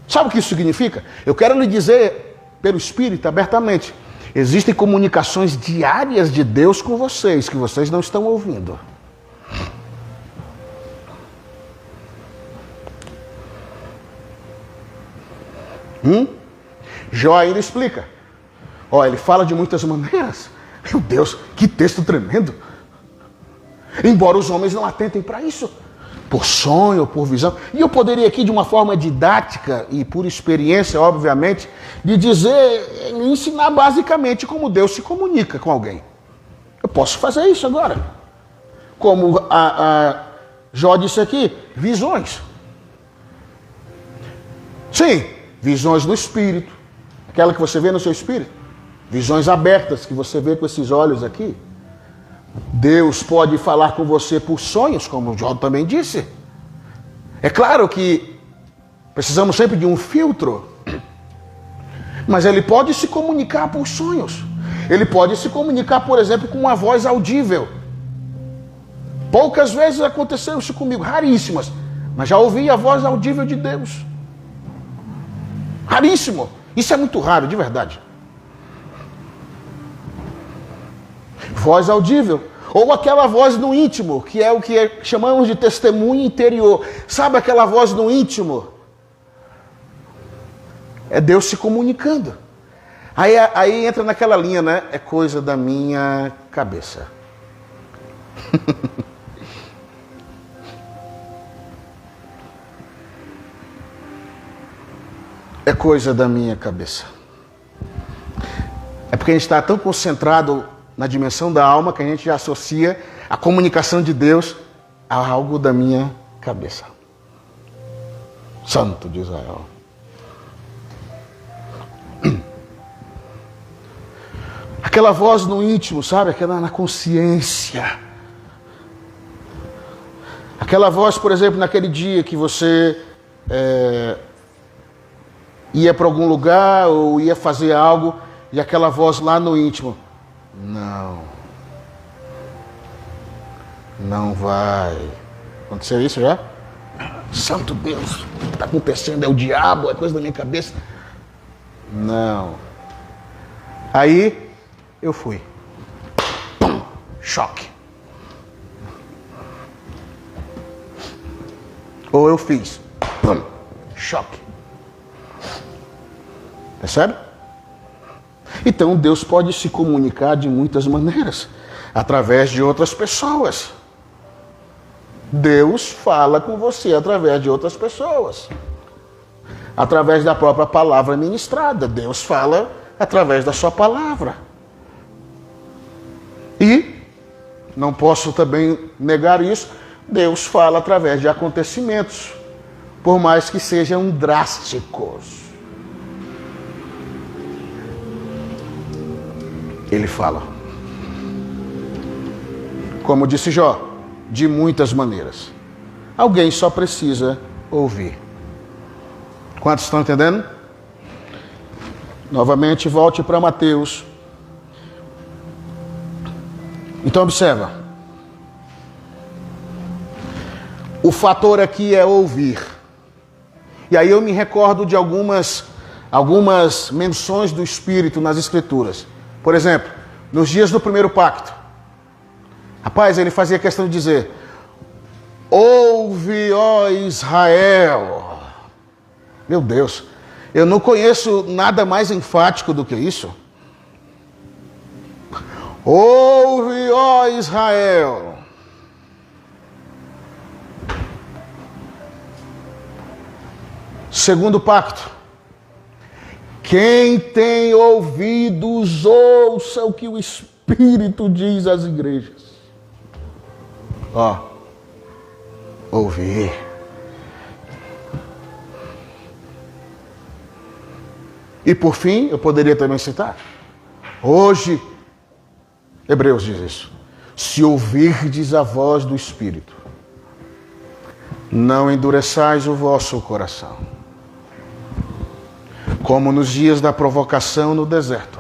Sabe o que isso significa? Eu quero lhe dizer, pelo Espírito, abertamente, existem comunicações diárias de Deus com vocês, que vocês não estão ouvindo. Jó ainda explica. Ele fala de muitas maneiras. Meu Deus, que texto tremendo. Embora os homens não atentem para isso. Por sonho, por visão. E eu poderia aqui, de uma forma didática e por experiência, obviamente, de dizer, ensinar basicamente como Deus se comunica com alguém. Eu posso fazer isso agora. Como a Jó disse aqui, visões. Sim, visões do Espírito. Aquela que você vê no seu espírito. Visões abertas que você vê com esses olhos aqui. Deus pode falar com você por sonhos, como o Jó também disse. É claro que precisamos sempre de um filtro. Mas ele pode se comunicar por sonhos. Ele pode se comunicar, por exemplo, com uma voz audível. Poucas vezes aconteceu isso comigo, raríssimas. Mas já ouvi a voz audível de Deus. Raríssimo. Isso é muito raro, de verdade. Voz audível. Ou aquela voz no íntimo, que é o que chamamos de testemunho interior. Sabe aquela voz no íntimo? É Deus se comunicando. Aí entra naquela linha, né? É coisa da minha cabeça. É coisa da minha cabeça. É porque a gente está tão concentrado na dimensão da alma que a gente já associa a comunicação de Deus a algo da minha cabeça. Santo de Israel. Aquela voz no íntimo, sabe? Aquela na consciência. Aquela voz, por exemplo, naquele dia que você ia para algum lugar ou ia fazer algo e aquela voz lá no íntimo. Não vai. Aconteceu isso já? Santo Deus, o que está acontecendo? É o diabo, é coisa da minha cabeça? Não. Aí eu fui. Pum, choque. Ou eu fiz. Pum, choque. Percebe? Então Deus pode se comunicar de muitas maneiras, através de outras pessoas. Deus fala com você através de outras pessoas. Através da própria palavra ministrada. Deus fala através da sua palavra. E, não posso também negar isso, Deus fala através de acontecimentos, por mais que sejam drásticos. Ele fala. Como disse Jó, de muitas maneiras. Alguém só precisa ouvir. Quantos estão entendendo? Novamente, volte para Mateus. Então observa. O fator aqui é ouvir. E aí eu me recordo de algumas menções do Espírito nas Escrituras. Por exemplo, nos dias do primeiro pacto. Rapaz, ele fazia questão de dizer: ouve, ó Israel. Meu Deus, eu não conheço nada mais enfático do que isso. Ouve, ó Israel. Segundo pacto. Quem tem ouvidos, ouça o que o Espírito diz às igrejas. Ó, ouvir. E por fim, eu poderia também citar. Hoje, Hebreus diz isso. Se ouvirdes a voz do Espírito, não endureçais o vosso coração. Como nos dias da provocação no deserto,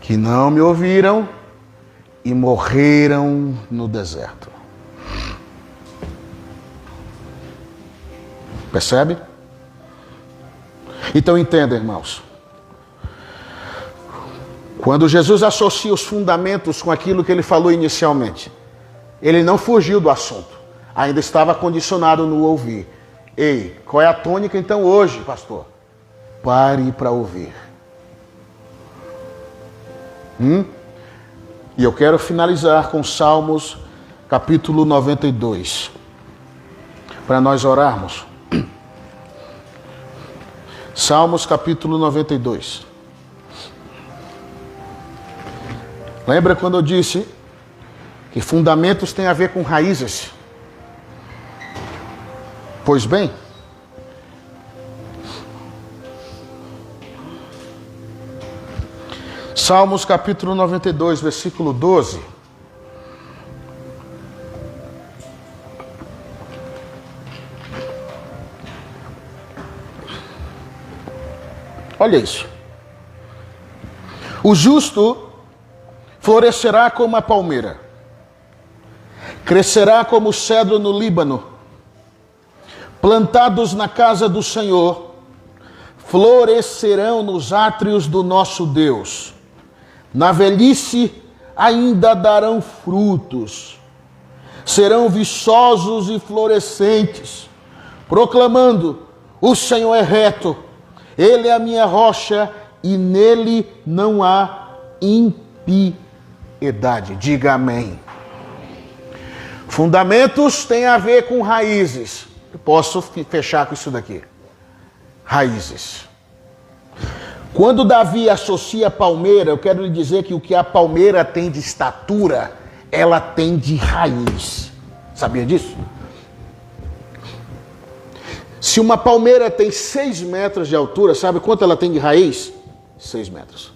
que não me ouviram e morreram no deserto. Percebe? Então entenda, irmãos. Quando Jesus associa os fundamentos com aquilo que ele falou inicialmente, ele não fugiu do assunto. Ainda estava condicionado no ouvir. Ei, qual é a tônica então hoje, pastor? Pare para ouvir. E eu quero finalizar com Salmos, capítulo 92. Para nós orarmos. Salmos, capítulo 92. Lembra quando eu disse que fundamentos têm a ver com raízes? Pois bem, Salmos capítulo 92, versículo 12. Olha isso. O justo florescerá como a palmeira, crescerá como o cedro no Líbano, plantados na casa do Senhor, florescerão nos átrios do nosso Deus. Na velhice ainda darão frutos, serão viçosos e florescentes, proclamando: o Senhor é reto, Ele é a minha rocha e nele não há impiedade. Diga amém. Fundamentos têm a ver com raízes. Eu posso fechar com isso daqui. Raízes. Quando Davi associa a palmeira, eu quero lhe dizer que o que a palmeira tem de estatura, ela tem de raiz. Sabia disso? Se uma palmeira tem 6 metros de altura, sabe quanto ela tem de raiz? 6 metros.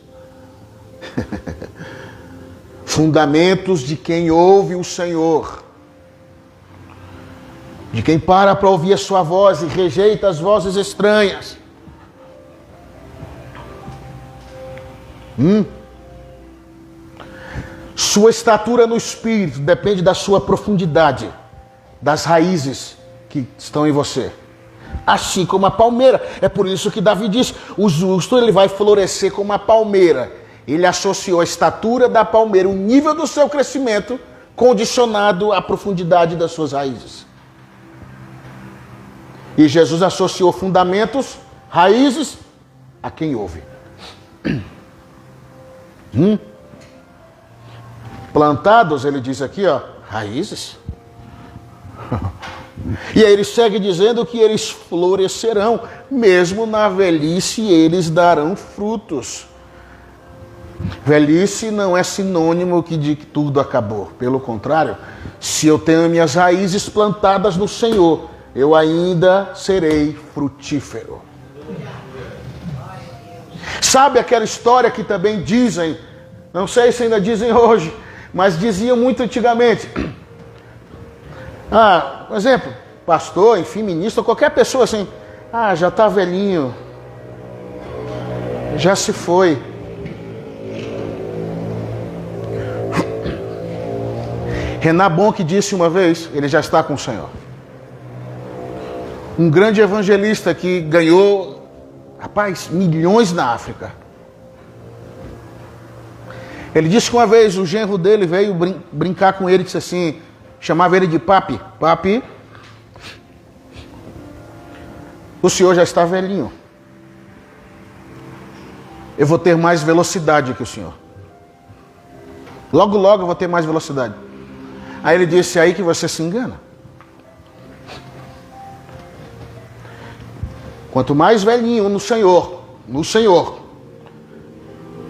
Fundamentos de quem ouve o Senhor. De quem para ouvir a sua voz e rejeita as vozes estranhas. Sua estatura no espírito depende da sua profundidade, das raízes que estão em você. Assim como a palmeira. É por isso que Davi diz, o justo ele vai florescer como a palmeira. Ele associou a estatura da palmeira, o nível do seu crescimento, condicionado à profundidade das suas raízes. E Jesus associou fundamentos, raízes, a quem ouve. Plantados, ele diz aqui, ó, raízes. E aí ele segue dizendo que eles florescerão, mesmo na velhice eles darão frutos. Velhice não é sinônimo de que tudo acabou. Pelo contrário, se eu tenho minhas raízes plantadas no Senhor, eu ainda serei frutífero. Sabe aquela história que também dizem, não sei se ainda dizem hoje, mas diziam muito antigamente. Por exemplo, pastor, enfim, ministro, qualquer pessoa assim, já está velhinho, já se foi. Renan Bonk disse uma vez, ele já está com o Senhor. Um grande evangelista que ganhou, milhões na África. Ele disse que uma vez o genro dele veio brincar com ele, disse assim, chamava ele de papi. Papi, o senhor já está velhinho. Eu vou ter mais velocidade que o senhor. Logo, logo eu vou ter mais velocidade. Aí ele disse, aí que você se engana. Quanto mais velhinho no Senhor,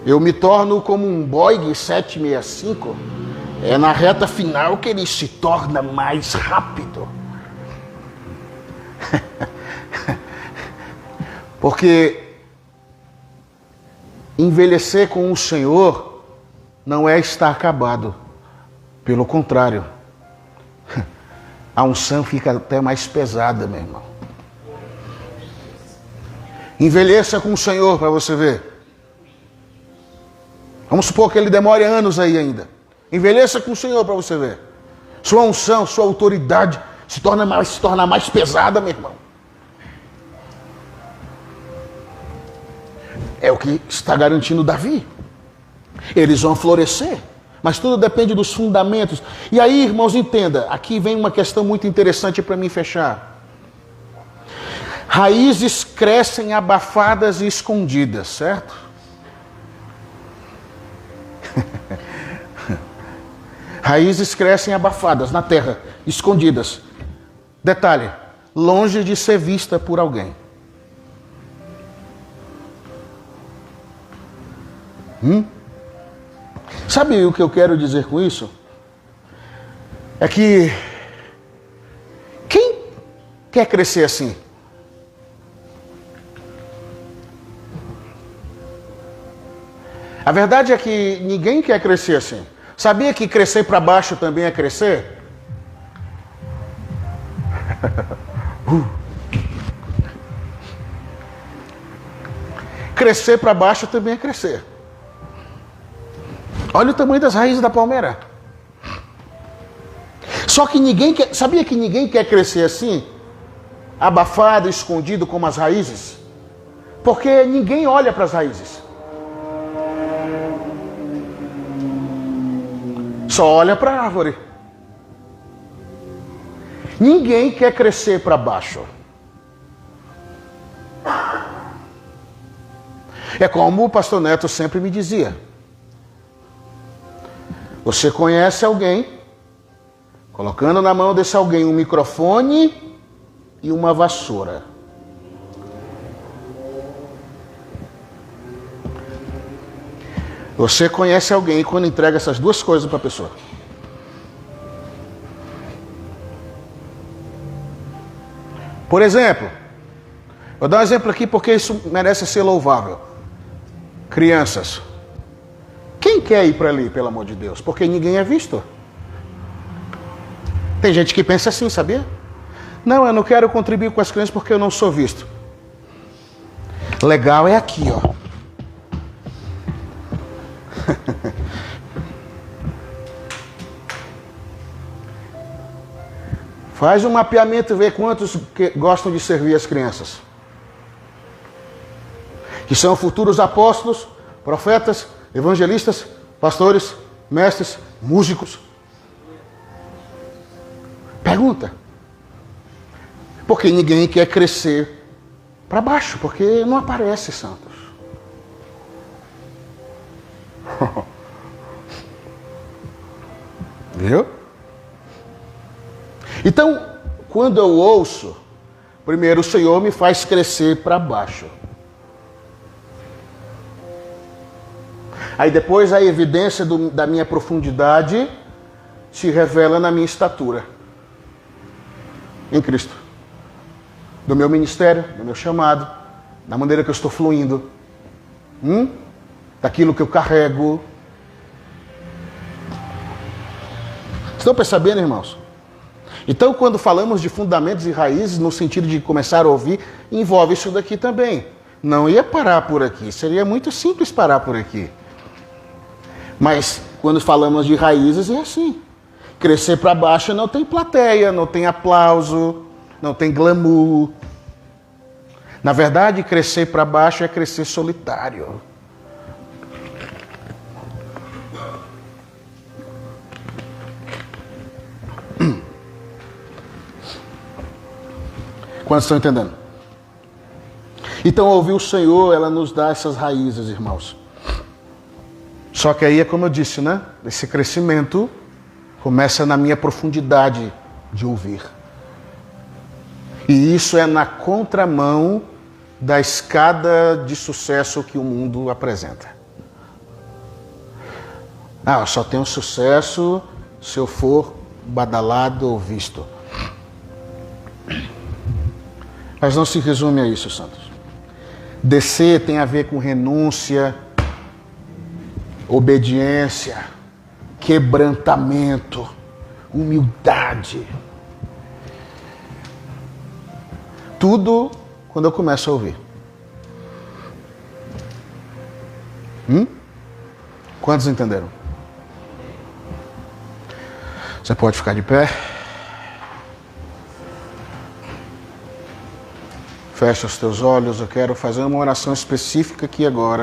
eu me torno como um Boeing 765, é na reta final que ele se torna mais rápido. Porque envelhecer com o Senhor não é estar acabado. Pelo contrário, a unção fica até mais pesada, meu irmão. Envelheça com o Senhor para você ver. Vamos supor que ele demore anos aí ainda. Envelheça com o Senhor para você ver. Sua unção, sua autoridade se torna mais pesada, meu irmão. É o que está garantindo Davi. Eles vão florescer. Mas tudo depende dos fundamentos. E aí, irmãos, entenda. Aqui vem uma questão muito interessante para mim fechar. Raízes crescem abafadas e escondidas, certo? Raízes crescem abafadas na terra, escondidas. Detalhe, longe de ser vista por alguém. Sabe o que eu quero dizer com isso? É que quem quer crescer assim? A verdade é que ninguém quer crescer assim. Sabia que crescer para baixo também é crescer? Crescer para baixo também é crescer. Olha o tamanho das raízes da palmeira. Só que ninguém quer... Sabia que ninguém quer crescer assim? Abafado, escondido como as raízes? Porque ninguém olha para as raízes. Só olha para a árvore. Ninguém quer crescer para baixo. É como o pastor Neto sempre me dizia. Você conhece alguém, colocando na mão desse alguém um microfone e uma vassoura. Você conhece alguém quando entrega essas duas coisas para a pessoa. Por exemplo, vou dar um exemplo aqui porque isso merece ser louvável. Crianças. quer ir para ali, pelo amor de Deus? Porque ninguém é visto. Tem gente que pensa assim, sabia? Não, eu não quero contribuir com as crianças porque eu não sou visto. Legal é aqui, ó. Faz um mapeamento e vê quantos que gostam de servir as crianças. Que são futuros apóstolos, profetas, evangelistas, pastores, mestres, músicos. Pergunta. Porque ninguém quer crescer para baixo, porque não aparece, santos. Viu? Então, quando eu ouço, primeiro o Senhor me faz crescer para baixo. Aí depois a evidência da minha profundidade se revela na minha estatura em Cristo. Do meu ministério, do meu chamado, da maneira que eu estou fluindo, daquilo que eu carrego. Estão percebendo, irmãos? Então, quando falamos de fundamentos e raízes, no sentido de começar a ouvir, envolve isso daqui também. Não ia parar por aqui, seria muito simples parar por aqui. Mas, quando falamos de raízes, é assim. Crescer para baixo não tem plateia, não tem aplauso, não tem glamour. Na verdade, crescer para baixo é crescer solitário. Quantos estão entendendo? Então, ouvir o Senhor, ela nos dá essas raízes, irmãos. Só que aí é como eu disse, né? Esse crescimento começa na minha profundidade de ouvir. E isso é na contramão da escada de sucesso que o mundo apresenta. Ah, eu só tenho sucesso se eu for badalado ou visto. Mas não se resume a isso, santos. Descer tem a ver com renúncia, obediência, quebrantamento, humildade. Tudo quando eu começo a ouvir. Quantos entenderam? Você pode ficar de pé. Fecha os teus olhos, eu quero fazer uma oração específica aqui agora.